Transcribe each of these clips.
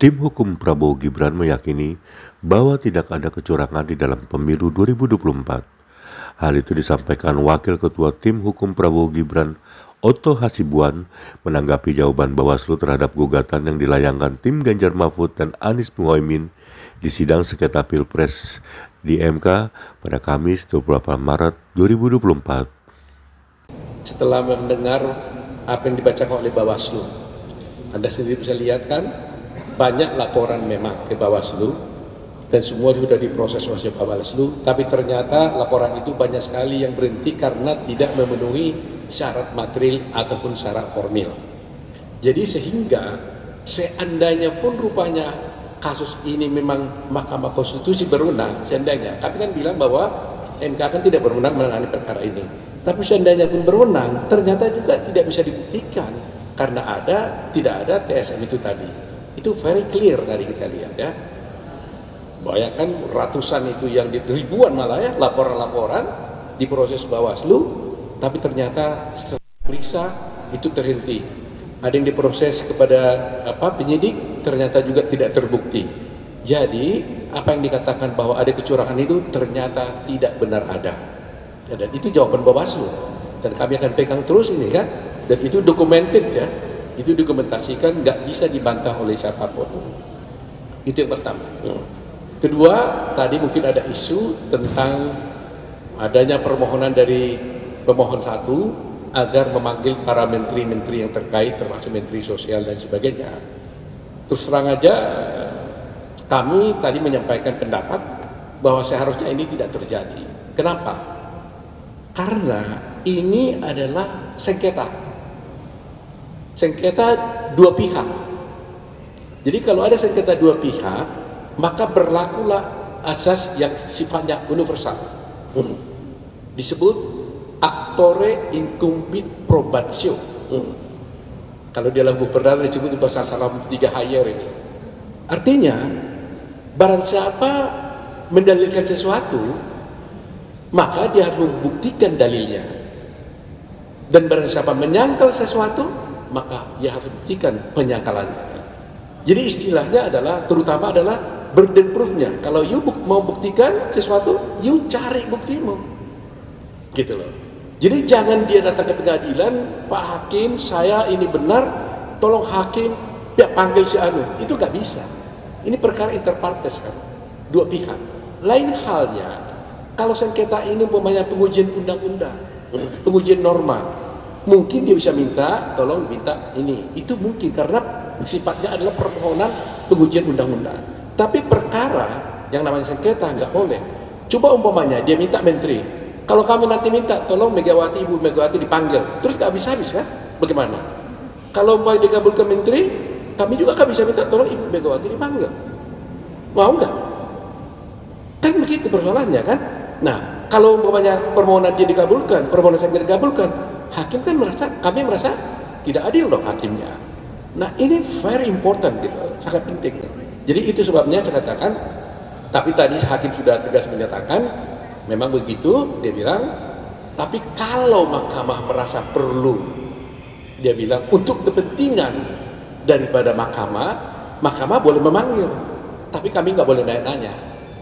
Tim hukum Prabowo Gibran meyakini bahwa tidak ada kecurangan di dalam pemilu 2024. Hal itu disampaikan Wakil Ketua Tim Hukum Prabowo Gibran, Otto Hasibuan, menanggapi jawaban Bawaslu terhadap gugatan yang dilayangkan tim Ganjar Mahfud dan Anies Muhaimin di sidang sengketa Pilpres di MK pada Kamis 28 Maret 2024. Setelah mendengar apa yang dibacakan oleh Bawaslu, Anda sendiri bisa lihat kan, banyak laporan memang ke Bawaslu dan semua sudah diproses oleh Bawaslu, tapi ternyata laporan itu banyak sekali yang berhenti karena tidak memenuhi syarat material ataupun syarat formil. Jadi sehingga seandainya pun rupanya kasus ini memang Mahkamah Konstitusi berwenang, seandainya, kami kan bilang bahwa MK kan tidak berwenang menangani perkara ini. Tapi seandainya pun berwenang, ternyata juga tidak bisa dibuktikan karena tidak ada TSM itu tadi. Itu very clear tadi kita lihat ya. Bayangkan ratusan itu yang ribuan malah ya laporan-laporan diproses Bawaslu, tapi ternyata setelah periksa itu terhenti. Ada yang diproses kepada penyidik, ternyata juga tidak terbukti. Jadi apa yang dikatakan bahwa ada kecurangan itu ternyata tidak benar ada. Dan itu jawaban Bawaslu. Dan kami akan pegang terus ini kan. Dan itu documented ya. Itu dokumentasikan, nggak bisa dibantah oleh siapapun. Itu yang pertama. Kedua, tadi mungkin ada isu tentang adanya permohonan dari pemohon satu agar memanggil para menteri-menteri yang terkait, termasuk menteri sosial dan sebagainya. Terus terang aja, kami tadi menyampaikan pendapat bahwa seharusnya ini tidak terjadi. Kenapa? Karena ini adalah sengketa dua pihak. Jadi kalau ada sengketa dua pihak, maka berlakulah asas yang sifatnya universal. Disebut actore incumbit probatio. Kalau di dalam buku perdana disebut di pasal 3 hayer ini. Artinya, barang siapa mendalilkan sesuatu, maka dia harus membuktikan dalilnya. Dan barang siapa menyangkal sesuatu, maka dia harus buktikan penyangkalannya. Jadi istilahnya adalah, terutama adalah burden proof-nya. Kalau you mau buktikan sesuatu, you cari buktimu. Gitu loh. Jadi jangan dia datang ke pengadilan, Pak Hakim, saya ini benar, tolong Hakim, panggil si Anu. Itu gak bisa. Ini perkara inter partes kan, dua pihak. Lain halnya, kalau sengketa ini umpamanya pengujian undang-undang, pengujian norma, mungkin dia bisa minta, tolong minta ini. Itu mungkin karena sifatnya adalah permohonan pengujian undang-undang. Tapi perkara yang namanya sengketa nggak boleh. Coba umpamanya dia minta menteri. Kalau kami nanti minta, tolong Megawati, Ibu Megawati dipanggil. Terus nggak habis-habis kan? Bagaimana? Kalau mau dikabulkan menteri, kami juga kan bisa minta, tolong Ibu Megawati dipanggil. Mau nggak? Kan begitu persoalannya kan? Nah, kalau umpamanya permohonan dia dikabulkan, permohonan saya dikabulkan, hakim kan kami merasa tidak adil dong hakimnya. Nah ini very important gitu, sangat penting. Jadi itu sebabnya saya katakan, tapi tadi hakim sudah tegas menyatakan, memang begitu, dia bilang, tapi kalau mahkamah merasa perlu, dia bilang, untuk kepentingan daripada mahkamah boleh memanggil, tapi kami nggak boleh nanya-nanya,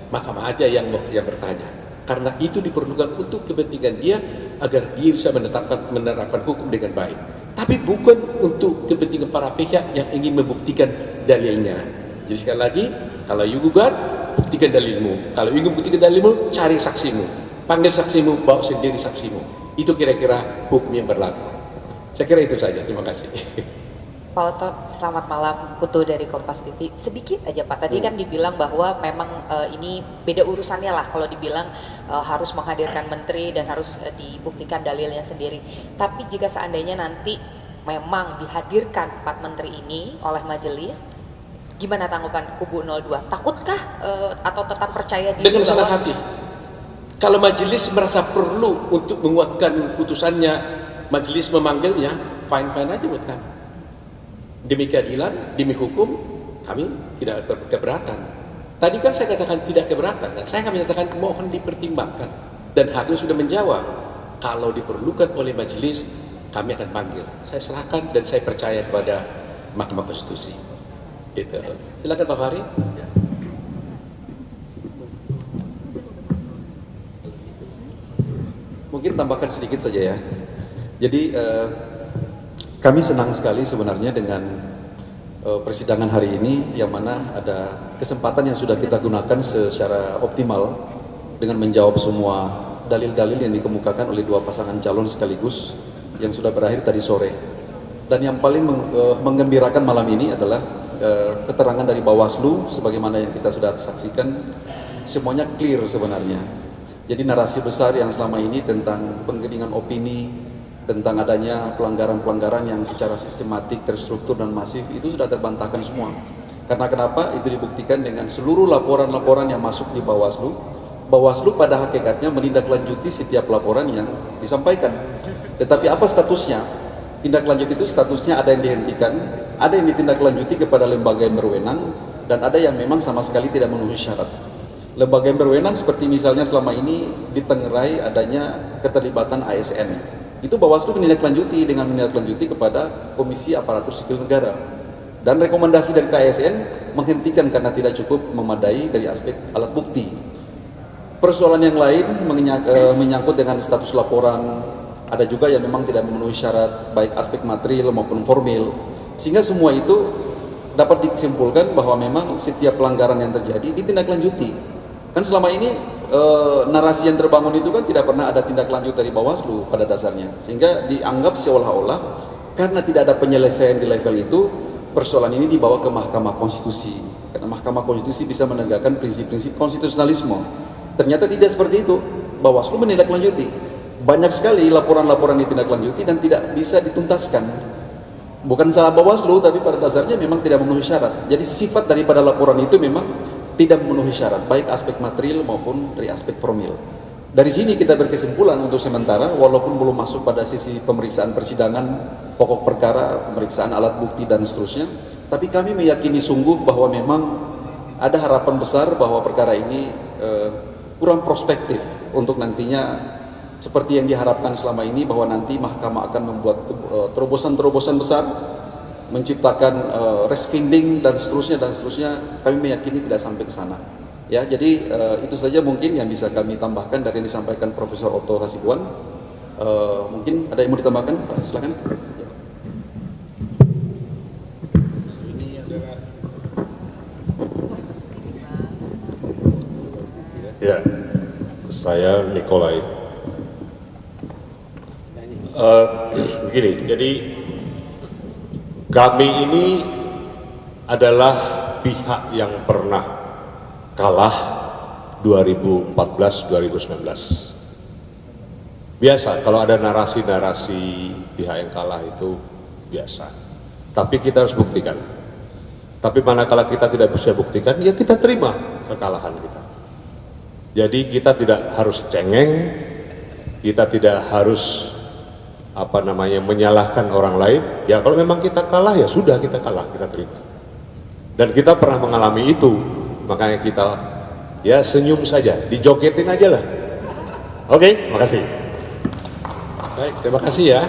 mahkamah aja yang bertanya. Karena itu diperlukan untuk kepentingan dia, agar dia bisa menerapkan hukum dengan baik. Tapi bukan untuk kepentingan para pihak yang ingin membuktikan dalilnya. Jadi sekali lagi, kalau you gugat, buktikan dalilmu. Kalau ingin buktikan dalilmu, cari saksimu. Panggil saksimu, bawa sendiri saksimu. Itu kira-kira hukum yang berlaku. Saya kira itu saja, terima kasih. Pak Otto, selamat malam, Putu dari Kompas TV. Sedikit aja Pak, tadi kan dibilang bahwa memang ini beda urusannya lah kalau dibilang harus menghadirkan menteri dan harus dibuktikan dalilnya sendiri. Tapi jika seandainya nanti memang dihadirkan 4 menteri ini oleh majelis, gimana tanggapan kubu 02? Takutkah atau tetap percaya diri? Dengan senang hati. Kalau majelis merasa perlu untuk menguatkan putusannya, majelis memanggilnya, fine-fine aja buat kami. Demi keadilan, demi hukum, kami tidak keberatan. Tadi kan saya katakan tidak keberatan, dan saya akan menyatakan mohon dipertimbangkan. Dan hakim sudah menjawab, kalau diperlukan oleh majelis, kami akan panggil. Saya serahkan dan saya percaya kepada Mahkamah Konstitusi. Gitu. Silakan Pak Fahri. Mungkin tambahkan sedikit saja ya. Jadi kami senang sekali sebenarnya dengan persidangan hari ini, yang mana ada kesempatan yang sudah kita gunakan secara optimal dengan menjawab semua dalil-dalil yang dikemukakan oleh dua pasangan calon sekaligus yang sudah berakhir tadi sore. Dan yang paling menggembirakan malam ini adalah keterangan dari Bawaslu, sebagaimana yang kita sudah saksikan, semuanya clear sebenarnya. Jadi narasi besar yang selama ini tentang penggiringan opini, tentang adanya pelanggaran-pelanggaran yang secara sistematik, terstruktur dan masif, itu sudah terbantahkan semua. Karena kenapa? Itu dibuktikan dengan seluruh laporan-laporan yang masuk di Bawaslu. Bawaslu pada hakikatnya menindaklanjuti setiap laporan yang disampaikan. Tetapi apa statusnya? Tindak lanjut itu statusnya ada yang dihentikan, ada yang ditindaklanjuti kepada lembaga yang berwenang, dan ada yang memang sama sekali tidak memenuhi syarat. Lembaga yang berwenang seperti misalnya selama ini ditengerai adanya keterlibatan ASN. Itu Bawaslu menindaklanjuti dengan menindaklanjuti kepada Komisi Aparatur Sipil Negara. Dan rekomendasi dari KSN menghentikan karena tidak cukup memadai dari aspek alat bukti. Persoalan yang lain menyangkut dengan status laporan, ada juga yang memang tidak memenuhi syarat baik aspek material maupun formil. Sehingga semua itu dapat disimpulkan bahwa memang setiap pelanggaran yang terjadi ditindaklanjuti. Kan selama ini narasi yang terbangun itu kan tidak pernah ada tindak lanjut dari Bawaslu pada dasarnya, sehingga dianggap seolah-olah karena tidak ada penyelesaian di level itu, persoalan ini dibawa ke Mahkamah Konstitusi, karena Mahkamah Konstitusi bisa menegakkan prinsip-prinsip konstitusionalisme. Ternyata tidak seperti itu. Bawaslu menindaklanjuti. Banyak sekali laporan-laporan ditindaklanjuti dan tidak bisa dituntaskan. Bukan salah Bawaslu, tapi pada dasarnya memang tidak memenuhi syarat. Jadi sifat daripada laporan itu memang tidak memenuhi syarat, baik aspek material maupun dari aspek formil. Dari sini kita berkesimpulan untuk sementara, walaupun belum masuk pada sisi pemeriksaan persidangan, pokok perkara, pemeriksaan alat bukti dan seterusnya, tapi kami meyakini sungguh bahwa memang ada harapan besar bahwa perkara ini kurang prospektif untuk nantinya seperti yang diharapkan selama ini, bahwa nanti mahkamah akan membuat terobosan-terobosan besar, menciptakan reskinding dan seterusnya, kami meyakini tidak sampai ke sana. Ya, jadi itu saja mungkin yang bisa kami tambahkan dari yang disampaikan Profesor Otto Hasibuan. Mungkin ada yang mau ditambahkan? Silakan. Ya, saya Nikolai. Begini, jadi kami ini adalah pihak yang pernah kalah 2014-2019. Biasa, kalau ada narasi-narasi pihak yang kalah itu biasa. Tapi kita harus buktikan. Tapi manakala kita tidak bisa buktikan, ya kita terima kekalahan kita. Jadi kita tidak harus cengeng, kita tidak harus menyalahkan orang lain. Ya kalau memang kita kalah, ya sudah, kita kalah, kita terima. Dan kita pernah mengalami itu, makanya kita ya senyum saja, dijogetin aja lah. Oke, makasih. Baik, terima kasih ya.